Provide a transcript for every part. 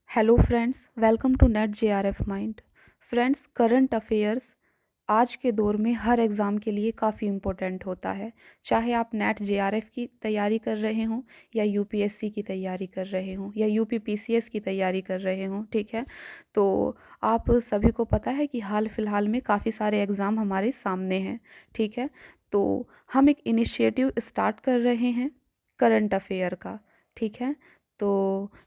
Hello friends, welcome to NET JRF mind. Friends, current affairs आज के दौर में हर एग्ज़ाम के लिए काफ़ी इम्पोर्टेंट होता है। चाहे आप नेट जेआरएफ की तैयारी कर रहे हों या यूपीएससी की तैयारी कर रहे हों या यूपी पीसीएस की तैयारी कर रहे हों, ठीक है। तो आप सभी को पता है कि हाल फिलहाल में काफ़ी सारे एग्ज़ाम हमारे सामने हैं, ठीक है। तो हम एक इनिशिएटिव स्टार्ट कर रहे हैं करंट अफेयर का, ठीक है। तो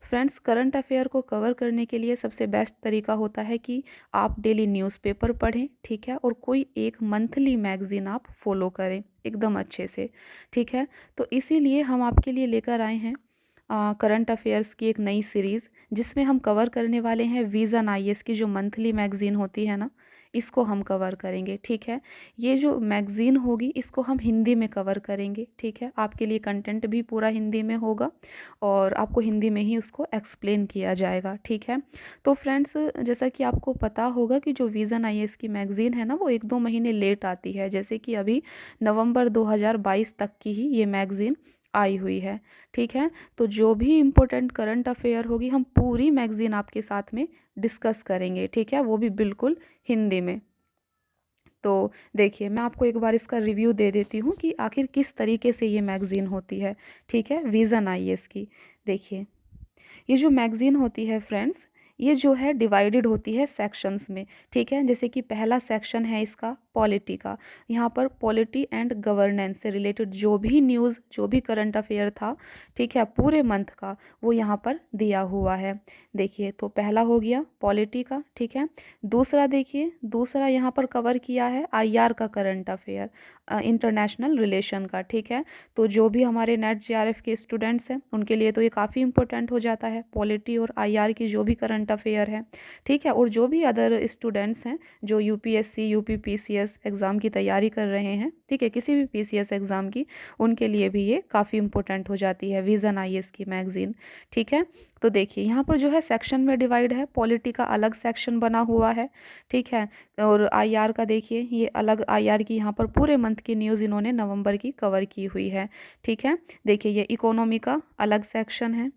फ्रेंड्स, करंट अफेयर को कवर करने के लिए सबसे बेस्ट तरीका होता है कि आप डेली न्यूज़पेपर पढ़ें, ठीक है, और कोई एक मंथली मैगज़ीन आप फॉलो करें एकदम अच्छे से, ठीक है। तो इसीलिए हम आपके लिए लेकर आए हैं करंट अफेयर्स की एक नई सीरीज़, जिसमें हम कवर करने वाले हैं विज़न आईएएस की जो मंथली मैगज़ीन होती है ना, इसको हम कवर करेंगे, ठीक है। ये जो मैगज़ीन होगी इसको हम हिंदी में कवर करेंगे, ठीक है। आपके लिए कंटेंट भी पूरा हिंदी में होगा और आपको हिंदी में ही उसको एक्सप्लेन किया जाएगा, ठीक है। तो फ्रेंड्स, जैसा कि आपको पता होगा कि जो विज़न आईएएस की मैगज़ीन है ना, वो 1-2 महीने लेट आती है। जैसे कि अभी नवंबर 2022 तक की ही ये मैगज़ीन आई हुई है, ठीक है। तो जो भी इम्पोर्टेंट करंट अफेयर होगी हम पूरी मैगज़ीन आपके साथ में डिस्कस करेंगे, ठीक है, वो भी बिल्कुल हिंदी में। तो देखिए, मैं आपको एक बार इसका रिव्यू दे देती हूँ कि आखिर किस तरीके से ये मैगज़ीन होती है, ठीक है, विज़न आईएएस की। देखिए, ये जो मैगज़ीन होती है फ्रेंड्स, ये जो है डिवाइडेड होती है सेक्शंस में, ठीक है। जैसे कि पहला सेक्शन है इसका पॉलिटी का। यहाँ पर पॉलिटी एंड गवर्नेंस से रिलेटेड जो भी न्यूज़, जो भी करंट अफेयर था, ठीक है, पूरे मंथ का, वो यहाँ पर दिया हुआ है। देखिए, तो पहला हो गया पॉलिटी का, ठीक है। दूसरा देखिए, दूसरा यहाँ पर कवर किया है आईआर का करंट अफेयर, इंटरनेशनल रिलेशन का, ठीक है। तो जो भी हमारे नेट जेआरएफ के स्टूडेंट्स हैं उनके लिए तो ये काफ़ी इंपॉर्टेंट हो जाता है, पॉलिटी और आईआर की जो भी करंट अफेयर है, ठीक है। और जो भी अदर स्टूडेंट्स हैं जो यूपीएससी यूपी पीसीएस एग्ज़ाम की तैयारी कर रहे हैं, ठीक है, किसी भी पीसीएस एग्ज़ाम की, उनके लिए भी ये काफ़ी इंपॉर्टेंट हो जाती है विज़न आईएएस की मैगज़ीन, ठीक है। तो देखिए, यहाँ पर जो है सेक्शन में डिवाइड है, पॉलिटी का अलग सेक्शन बना हुआ है, ठीक है। और आईआर का देखिए, ये अलग आईआर की यहाँ पर पूरे मंथ की न्यूज़ इन्होंने नवंबर की कवर की हुई है, ठीक है। देखिए, ये इकोनॉमी का अलग सेक्शन है,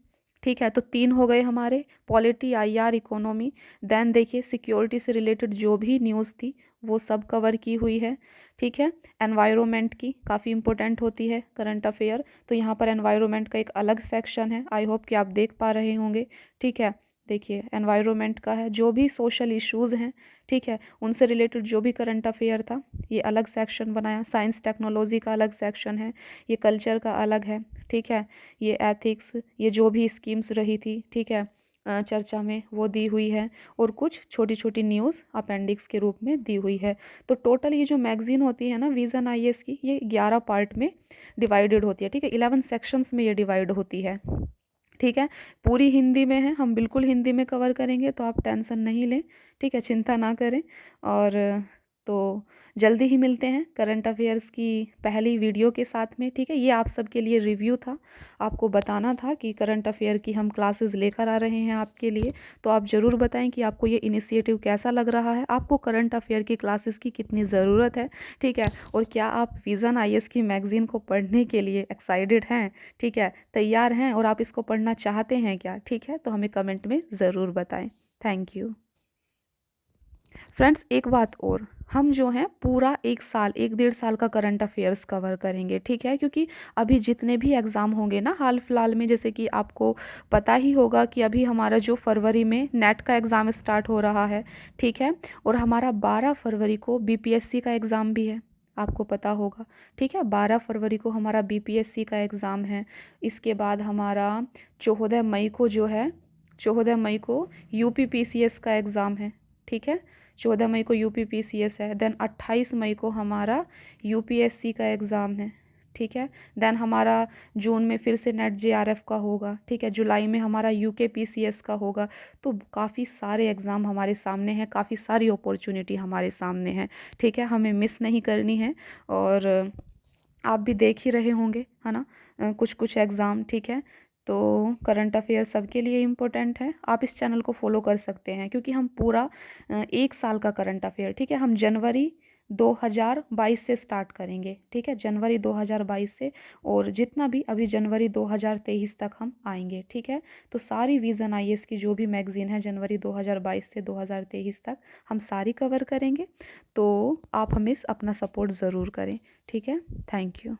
ठीक है। तो 3 हो गए हमारे, पॉलिटी, आईआर, इकोनॉमी। देन देखिए, सिक्योरिटी से रिलेटेड जो भी न्यूज़ थी वो सब कवर की हुई है, ठीक है। एनवायरनमेंट की काफ़ी इंपॉर्टेंट होती है करंट अफेयर, तो यहाँ पर एनवायरनमेंट का एक अलग सेक्शन है, आई होप कि आप देख पा रहे होंगे, ठीक है। देखिए, एनवायरनमेंट का है, जो भी सोशल इश्यूज़ हैं, ठीक है, उनसे रिलेटेड जो भी करंट अफेयर था, ये अलग सेक्शन बनाया। साइंस टेक्नोलॉजी का अलग सेक्शन है, ये कल्चर का अलग है, ठीक है। ये एथिक्स, ये जो भी स्कीम्स रही थी, ठीक है, चर्चा में, वो दी हुई है। और कुछ छोटी छोटी न्यूज़ अपेंडिक्स के रूप में दी हुई है। तो टोटल ये जो मैगज़ीन होती है ना विज़न आईएएस की, ये 11 पार्ट में डिवाइडेड होती है, ठीक है। 11 सेक्शंस में ये डिवाइड होती है, ठीक है। पूरी हिंदी में है, हम बिल्कुल हिंदी में कवर करेंगे, तो आप टेंशन नहीं लें, ठीक है, चिंता ना करें। और तो जल्दी ही मिलते हैं करंट अफेयर्स की पहली वीडियो के साथ में, ठीक है। ये आप सबके लिए रिव्यू था, आपको बताना था कि करंट अफेयर की हम क्लासेस लेकर आ रहे हैं आपके लिए। तो आप ज़रूर बताएं कि आपको ये इनिशिएटिव कैसा लग रहा है, आपको करंट अफेयर की क्लासेस की कितनी ज़रूरत है, ठीक है। और क्या आप विज़न आईएएस की मैगज़ीन को पढ़ने के लिए एक्साइटेड हैं, ठीक है, तैयार हैं, और आप इसको पढ़ना चाहते हैं क्या, ठीक है। तो हमें कमेंट में ज़रूर बताएं। Thank you. फ्रेंड्स, एक बात और, हम जो हैं पूरा 1 साल, 1 डेढ़ साल का करंट अफेयर्स कवर करेंगे, ठीक है। क्योंकि अभी जितने भी एग्ज़ाम होंगे ना हाल फिलहाल में, जैसे कि आपको पता ही होगा कि अभी हमारा जो फरवरी में नेट का एग्ज़ाम स्टार्ट हो रहा है, ठीक है। और हमारा 12 फरवरी को बीपीएससी का एग्ज़ाम भी है, आपको पता होगा, ठीक है। 12 फरवरी को हमारा बीपीएससी का एग्ज़ाम है। इसके बाद हमारा 14 मई को जो है, 14 मई को यूपी पीसीएस का एग्ज़ाम है, ठीक है। 14 मई को यूपी पीसीएस है। देन 28 मई को हमारा यूपीएससी का एग्ज़ाम है, ठीक है। देन हमारा जून में फिर से नेट जेआरएफ का होगा, ठीक है। जुलाई में हमारा यूके पीसीएस का होगा। तो काफ़ी सारे एग्ज़ाम हमारे सामने हैं, काफ़ी सारी अपॉर्चुनिटी हमारे सामने है, ठीक है, हमें मिस नहीं करनी है। और आप भी देख ही रहे होंगे, है ना, कुछ कुछ एग्ज़ाम, ठीक है। तो करंट अफेयर सबके लिए इम्पोर्टेंट है, आप इस चैनल को फॉलो कर सकते हैं, क्योंकि हम पूरा 1 साल का करंट अफेयर, ठीक है, हम जनवरी 2022 से स्टार्ट करेंगे, ठीक है, जनवरी 2022 से। और जितना भी अभी जनवरी 2023 तक हम आएंगे, ठीक है। तो सारी विज़न आईएएस की जो भी मैगज़ीन है जनवरी 2022 से 2023 तक हम सारी कवर करेंगे। तो आप हमें अपना सपोर्ट ज़रूर करें, ठीक है। Thank you.